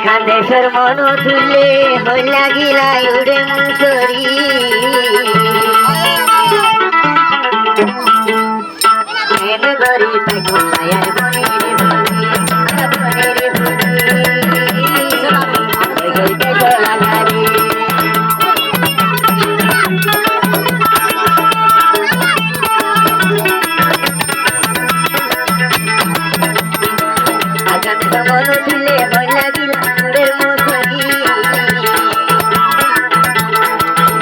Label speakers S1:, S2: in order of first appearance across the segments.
S1: খান্দেশ্বর মন তুলে হই লাগিলা উড়ে মুসরি এনে গরি তাই ঘুমায়ার মনের ভুলি মনের ভুলি গইতে চলা গাড়ি খান্দেশ্বর মন তুলে হই লাগিলা উড়ে মুসরি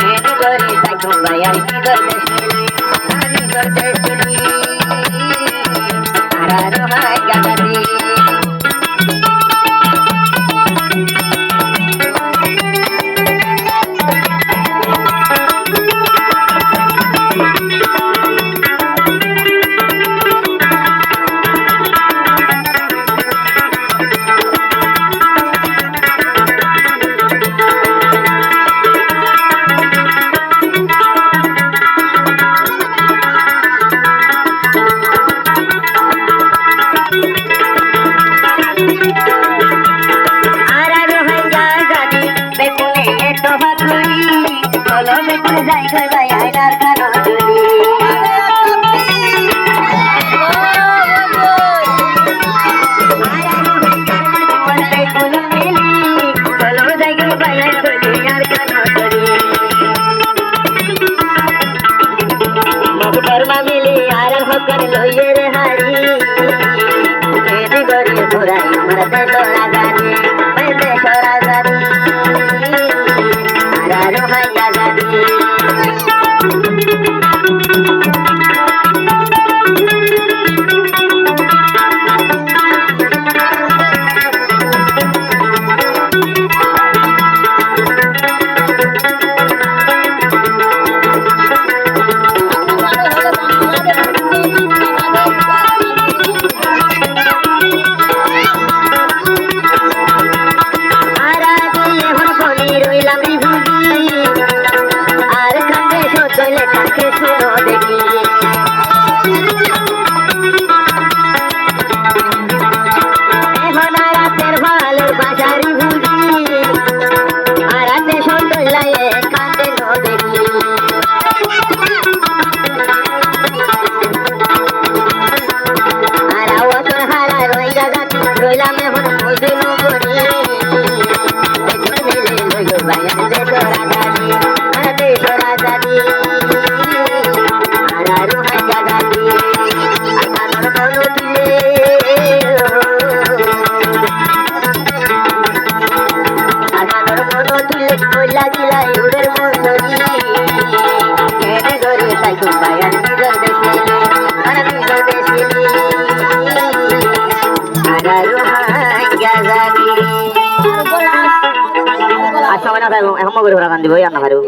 S1: এনে গরি তাই ঘুমায়ার কি করতে শুনি যাই কই ভাই আইনার কানো দুলি মিলি আর হকর লইয়ে রে হারি এদি গরি ঘোরাই মরতে তোরা গানি মেতে তোরা গানি আর হাইয়া গানি লাগিলা উড়ের মনরি কেনে গরি তাই কুম্বায়ার নিজর দেশিলি আর নিজর দেশিলি আগারু হাঙ্গা জানি আসলে না এখন মগরে গান দিব আর না পারো